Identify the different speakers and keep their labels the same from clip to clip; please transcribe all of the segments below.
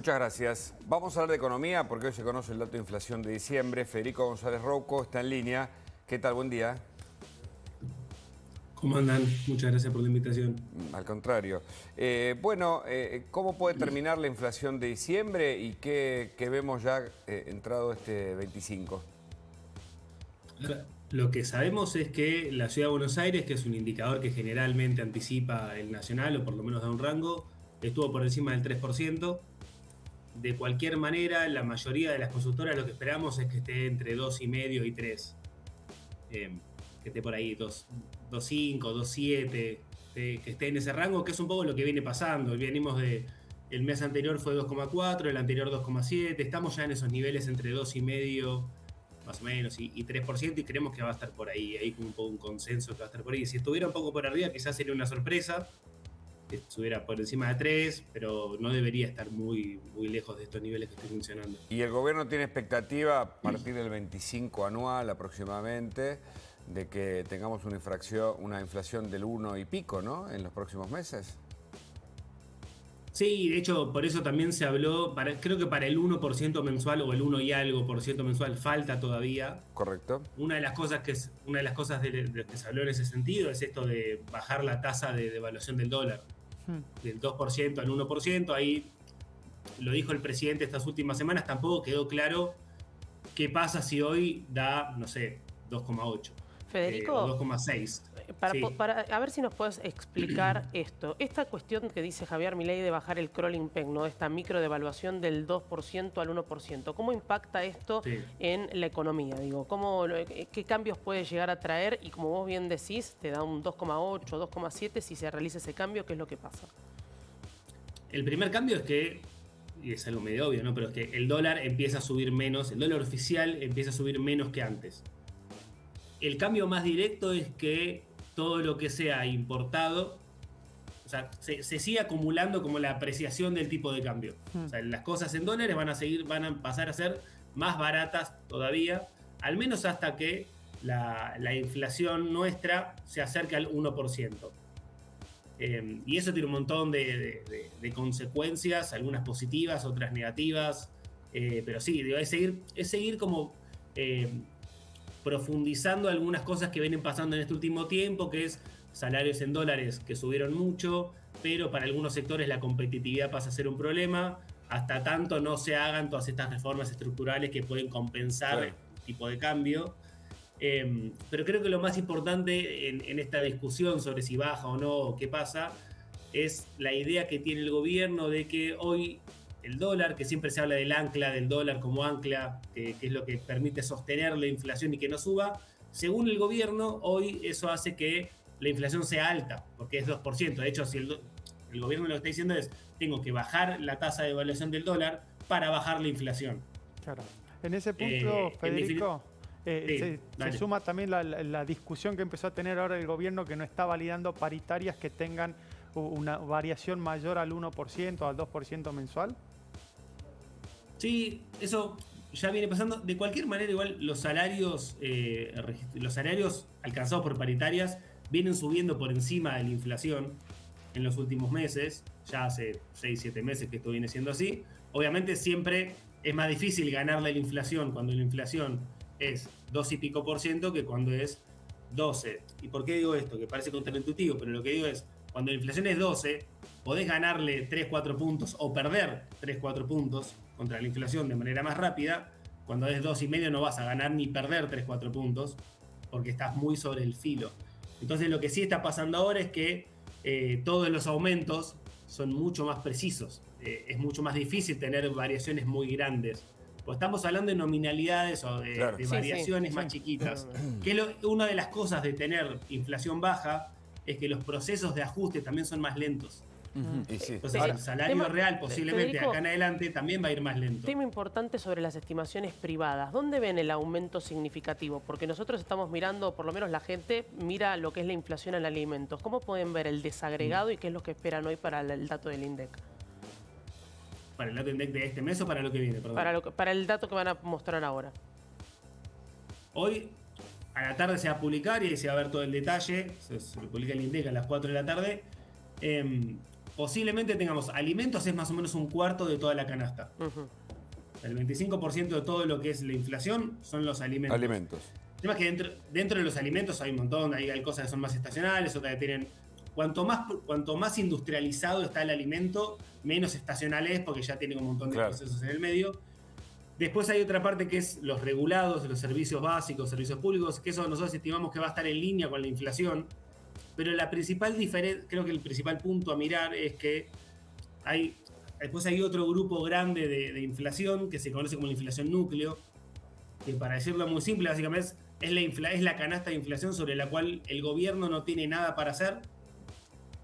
Speaker 1: Muchas gracias. Vamos a hablar de economía porque hoy se conoce el dato de inflación de diciembre. Federico González Rouco está en línea. ¿Qué tal? Buen día.
Speaker 2: ¿Cómo andan? Muchas gracias por la invitación.
Speaker 1: Al contrario. ¿Cómo puede terminar la inflación de diciembre y qué vemos ya entrado este 25?
Speaker 2: Ahora, lo que sabemos es que la Ciudad de Buenos Aires, que es un indicador que generalmente anticipa el nacional o por lo menos da un rango, estuvo por encima del 3%. De cualquier manera, la mayoría de las consultoras lo que esperamos es que esté entre 2,5 y 3. Que esté por ahí 2,5, 2,7, que esté en ese rango, que es un poco lo que viene pasando. El mes anterior fue 2,4, el anterior 2,7, estamos ya en esos niveles entre 2,5 más o menos y 3%, y creemos que va a estar por ahí. Hay como un poco un consenso que va a estar por ahí. Si estuviera un poco por arriba quizás sería una sorpresa, que estuviera por encima de 3, pero no debería estar muy, muy lejos de estos niveles que estoy mencionando.
Speaker 1: Y el gobierno tiene expectativa a partir del 25 anual aproximadamente de que tengamos una inflación del 1 y pico, ¿no? En los próximos meses.
Speaker 2: Sí, de hecho, por eso también se habló, creo que para el 1% mensual o el 1 y algo por ciento mensual falta todavía.
Speaker 1: ¿Correcto?
Speaker 2: Una de las cosas de que se habló en ese sentido es esto de bajar la tasa de devaluación del dólar, del 2% al 1%. Ahí lo dijo el presidente estas últimas semanas, tampoco quedó claro qué pasa si hoy da, no sé, 2,8 o
Speaker 3: Federico,
Speaker 2: 2,6. Sí.
Speaker 3: a ver si nos puedes explicar esto. Esta cuestión que dice Javier Milei de bajar el crawling peg, ¿no? Esta microdevaluación del 2% al 1%. ¿Cómo impacta esto
Speaker 2: Sí.
Speaker 3: en la economía? Digo, ¿qué cambios puede llegar a traer? Y como vos bien decís, te da un 2,8, 2,7 si se realiza ese cambio. ¿Qué es lo que pasa?
Speaker 2: El primer cambio es que, y es algo medio obvio, ¿no? Pero es que el dólar empieza a subir menos, el dólar oficial empieza a subir menos que antes. El cambio más directo es que todo lo que sea importado, o sea, se sigue acumulando como la apreciación del tipo de cambio. O sea, las cosas en dólares van a pasar a ser más baratas todavía, al menos hasta que la inflación nuestra se acerque al 1%. Y eso tiene un montón de consecuencias, algunas positivas, otras negativas. Pero sí, digo, es seguir como profundizando algunas cosas que vienen pasando en este último tiempo, que es salarios en dólares que subieron mucho, pero para algunos sectores la competitividad pasa a ser un problema, hasta tanto no se hagan todas estas reformas estructurales que pueden compensar el tipo de cambio. Pero creo que lo más importante en esta discusión sobre si baja o no, o qué pasa, es la idea que tiene el gobierno de que hoy el dólar, que siempre se habla del ancla, del dólar como ancla, que es lo que permite sostener la inflación y que no suba, según el gobierno, hoy eso hace que la inflación sea alta, porque es 2%. De hecho, si el gobierno lo que está diciendo es, tengo que bajar la tasa de evaluación del dólar para bajar la inflación.
Speaker 4: Claro. En ese punto, Federico,
Speaker 2: sí,
Speaker 4: se suma también la discusión que empezó a tener ahora el gobierno, que no está validando paritarias que tengan una variación mayor al 1%, al 2% mensual.
Speaker 2: Sí, eso ya viene pasando. De cualquier manera, igual los salarios alcanzados por paritarias vienen subiendo por encima de la inflación en los últimos meses. Ya hace 6, 7 meses que esto viene siendo así. Obviamente siempre es más difícil ganarle a la inflación cuando la inflación es 2 y pico por ciento que cuando es 12. ¿Y por qué digo esto? Que parece contraintuitivo, pero lo que digo es, cuando la inflación es 12, podés ganarle 3, 4 puntos o perder 3, 4 puntos contra la inflación de manera más rápida. Cuando es 2,5 no vas a ganar ni perder 3, 4 puntos porque estás muy sobre el filo. Entonces lo que sí está pasando ahora es que todos los aumentos son mucho más precisos. Es mucho más difícil tener variaciones muy grandes. Pues estamos hablando de nominalidades o de variaciones más chiquitas. Que una de las cosas de tener inflación baja es que los procesos de ajuste también son más lentos. Entonces el salario real posiblemente
Speaker 3: Federico,
Speaker 2: acá en adelante también va a ir más lento.
Speaker 3: tema importante sobre las estimaciones privadas. ¿Dónde ven el aumento significativo? Porque nosotros estamos mirando, por lo menos la gente mira lo que es la inflación en alimentos. ¿Cómo pueden ver el desagregado y qué es lo que esperan hoy para el dato del INDEC?
Speaker 2: ¿Para el dato INDEC de este mes o para lo que viene? Perdón.
Speaker 3: Para el dato que van a mostrar ahora.
Speaker 2: Hoy a la tarde se va a publicar y ahí se va a ver todo el detalle. Se publica el INDEC a las 4 de la tarde. posiblemente tengamos alimentos, es más o menos un cuarto de toda la canasta. El 25% de todo lo que es la inflación son los alimentos.
Speaker 1: Alimentos.
Speaker 2: El tema es que dentro de los alimentos hay un montón, hay cosas que son más estacionales, otras que tienen... Cuanto más industrializado está el alimento, menos estacional es, porque ya tiene un montón de procesos en el medio. Después hay otra parte que es los regulados, los servicios básicos, servicios públicos, que eso nosotros estimamos que va a estar en línea con la inflación. Pero la principal diferencia, creo que el principal punto a mirar es que después hay otro grupo grande de inflación que se conoce como la inflación núcleo, que para decirlo muy simple, básicamente es la canasta de inflación sobre la cual el gobierno no tiene nada para hacer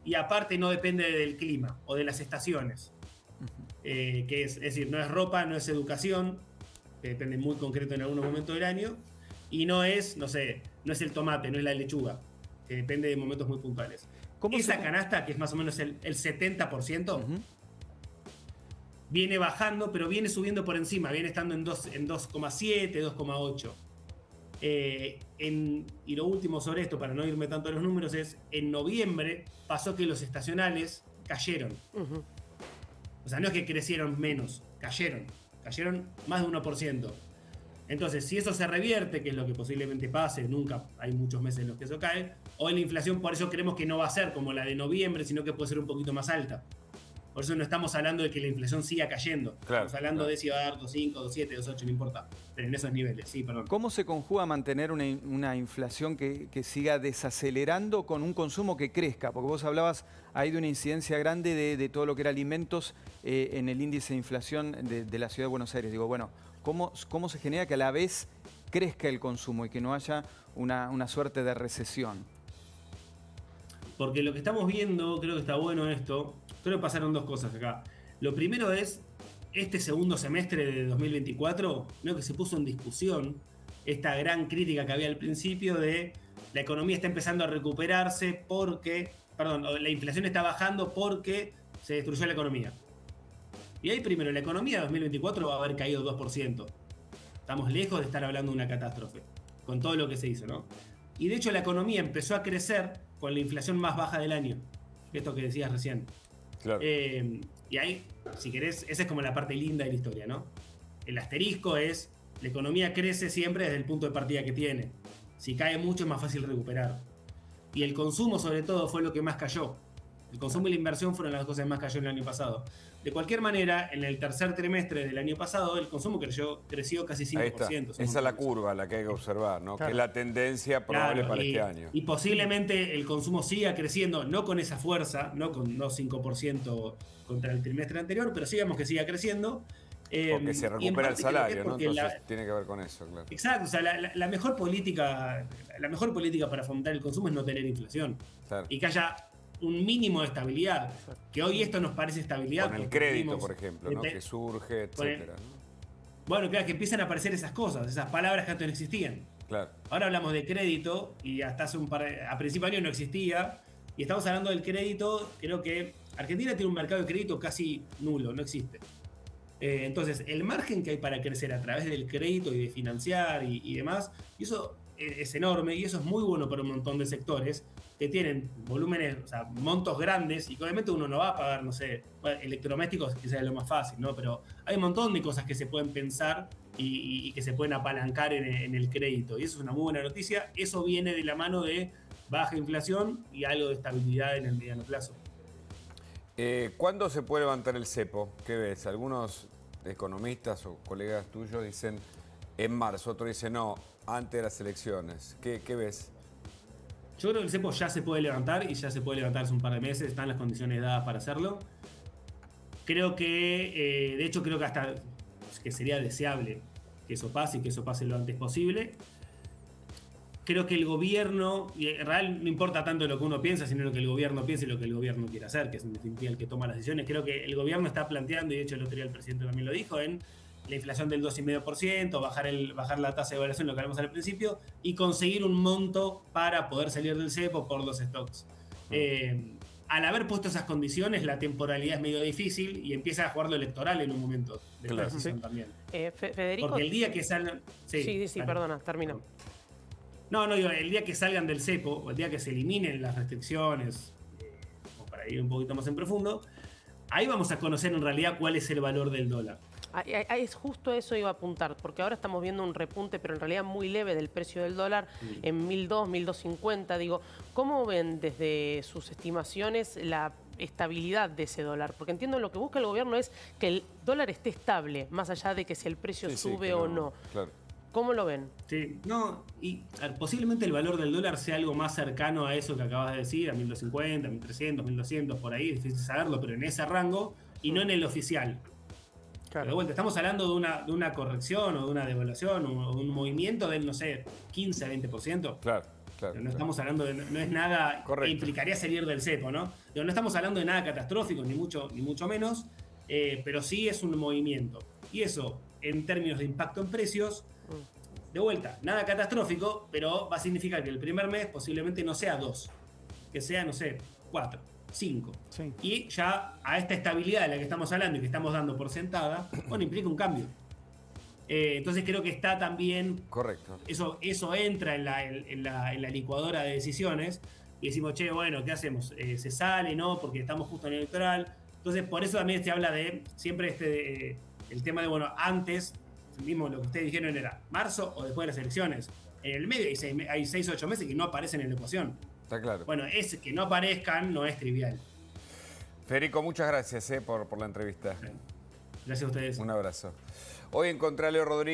Speaker 2: y aparte no depende del clima o de las estaciones. Que es decir, no es ropa, no es educación, que depende muy concreto en algunos momentos del año, y no es, no sé, no es el tomate, no es la lechuga, que depende de momentos muy puntuales. Esa canasta, que es más o menos el 70%, viene bajando, pero viene subiendo por encima, viene estando en 2,7, 2,8. Y lo último sobre esto, para no irme tanto a los números, es en noviembre pasó que los estacionales cayeron. O sea, no es que crecieron menos, cayeron más de 1%. Entonces, si eso se revierte, que es lo que posiblemente pase, nunca hay muchos meses en los que eso cae, hoy la inflación, por eso creemos que no va a ser como la de noviembre, sino que puede ser un poquito más alta. Por eso no estamos hablando de que la inflación siga cayendo. Estamos hablando de si va a dar 2,5, 2,7, 2,8, no importa. Pero en esos niveles, sí, perdón.
Speaker 5: ¿Cómo se conjuga mantener una inflación que siga desacelerando con un consumo que crezca? Porque vos hablabas ahí de una incidencia grande de todo lo que era alimentos en el índice de inflación de la Ciudad de Buenos Aires. Digo, bueno, ¿cómo se genera que a la vez crezca el consumo y que no haya una suerte de recesión?
Speaker 2: Porque lo que estamos viendo, creo que está bueno esto, creo que pasaron dos cosas acá. Lo primero es, este segundo semestre de 2024, creo que se puso en discusión esta gran crítica que había al principio de la economía está empezando a recuperarse la inflación está bajando porque se destruyó la economía. Y ahí primero, la economía de 2024 va a haber caído 2%. Estamos lejos de estar hablando de una catástrofe, con todo lo que se hizo, ¿no? Y de hecho la economía empezó a crecer con la inflación más baja del año. Esto que decías recién.
Speaker 1: Claro.
Speaker 2: Y ahí, si querés, esa es como la parte linda de la historia, ¿no? El asterisco es, la economía crece siempre desde el punto de partida que tiene. Si cae mucho es más fácil recuperar. Y el consumo, sobre todo, fue lo que más cayó. El consumo y la inversión fueron las cosas que más cayó el año pasado. De cualquier manera, en el tercer trimestre del año pasado, el consumo creció casi 5%.
Speaker 1: Ahí está. Esa es la curva la que hay que observar, ¿no?
Speaker 4: Claro.
Speaker 1: Que es la tendencia probable para este año.
Speaker 2: Y posiblemente el consumo siga creciendo, no con esa fuerza, no con 5% contra el trimestre anterior, pero sigamos que siga creciendo.
Speaker 1: Porque se recupera el salario, ¿no? Entonces tiene que ver con eso, claro.
Speaker 2: Exacto, o sea, la mejor política para fomentar el consumo es no tener inflación.
Speaker 1: Claro.
Speaker 2: Y que haya un mínimo de estabilidad. Que hoy esto nos parece estabilidad.
Speaker 1: Con el crédito, por ejemplo, ¿no? Que surge, etcétera, ¿no?
Speaker 2: Bueno, claro, que empiezan a aparecer esas cosas, esas palabras que antes no existían.
Speaker 1: Claro.
Speaker 2: Ahora hablamos de crédito y hasta a principio de año no existía. Y estamos hablando del crédito, creo que Argentina tiene un mercado de crédito casi nulo, no existe. Entonces, el margen que hay para crecer a través del crédito y de financiar y demás, y eso es enorme y eso es muy bueno para un montón de sectores que tienen volúmenes, o sea, montos grandes y que obviamente uno no va a pagar, no sé, electrodomésticos, que sea lo más fácil, ¿no? Pero hay un montón de cosas que se pueden pensar y que se pueden apalancar en el crédito y eso es una muy buena noticia. Eso viene de la mano de baja inflación y algo de estabilidad en el mediano plazo.
Speaker 1: ¿Cuándo se puede levantar el cepo? ¿Qué ves? Algunos economistas o colegas tuyos dicen en marzo, otros dicen no, antes de las elecciones. ¿Qué ves?
Speaker 2: Yo creo que el cepo ya se puede levantar y ya se puede levantar hace un par de meses, están las condiciones dadas para hacerlo. Creo que, de hecho creo que hasta que sería deseable que eso pase y que eso pase lo antes posible. Creo que el gobierno, y en realidad no importa tanto lo que uno piensa, sino lo que el gobierno piensa y lo que el gobierno quiere hacer, que es en definitiva el que toma las decisiones. Creo que el gobierno está planteando, y de hecho el otro día el presidente también lo dijo, en la inflación del 2,5%, bajar la tasa de evaluación, lo que hablamos al principio, y conseguir un monto para poder salir del cepo por los stocks. Al haber puesto esas condiciones, la temporalidad es medio difícil y empieza a jugar lo electoral en un momento de
Speaker 1: Claro.
Speaker 2: transición también.
Speaker 3: Federico.
Speaker 2: Porque el día que salgan...
Speaker 3: Sí, perdona, termina.
Speaker 2: No, digo, el día que salgan del cepo, o el día que se eliminen las restricciones, como para ir un poquito más en profundo, ahí vamos a conocer en realidad cuál es el valor del dólar.
Speaker 3: Es justo eso iba a apuntar, porque ahora estamos viendo un repunte, pero en realidad muy leve del precio del dólar en 1.200, 1.250. Digo, ¿cómo ven desde sus estimaciones la estabilidad de ese dólar? Porque entiendo lo que busca el gobierno es que el dólar esté estable, más allá de que si el precio sube o no.
Speaker 1: Claro.
Speaker 3: ¿Cómo lo ven?
Speaker 2: Sí, no, y posiblemente el valor del dólar sea algo más cercano a eso que acabas de decir, a 1.250, 1.300, 1.200, por ahí, es difícil saberlo, pero en ese rango y no en el oficial. Pero de vuelta, estamos hablando de una corrección o de una devaluación o de un movimiento del, no sé, 15, 20%.
Speaker 1: Claro.
Speaker 2: No estamos hablando de, no es nada que implicaría salir del cepo, ¿no? No estamos hablando de nada catastrófico, ni mucho menos, pero sí es un movimiento. Y eso, en términos de impacto en precios, de vuelta, nada catastrófico, pero va a significar que el primer mes posiblemente no sea 2, que sea, no sé, 4, 5.
Speaker 4: Sí.
Speaker 2: Y ya a esta estabilidad de la que estamos hablando y que estamos dando por sentada, bueno, implica un cambio. Entonces creo que está también...
Speaker 1: Correcto.
Speaker 2: Eso entra en la licuadora de decisiones y decimos, che, bueno, ¿qué hacemos? ¿Se sale, no? Porque estamos justo en el electoral. Entonces, por eso también se habla de siempre el tema de, bueno, antes, mismo lo que ustedes dijeron era marzo o después de las elecciones. En el medio hay 6 o 8 meses que no aparecen en la ecuación.
Speaker 1: Está claro.
Speaker 2: Bueno, que no aparezcan no es trivial.
Speaker 1: Federico, muchas gracias por la entrevista.
Speaker 2: Gracias a ustedes.
Speaker 1: Un abrazo. Hoy encontré a Leo Rodríguez.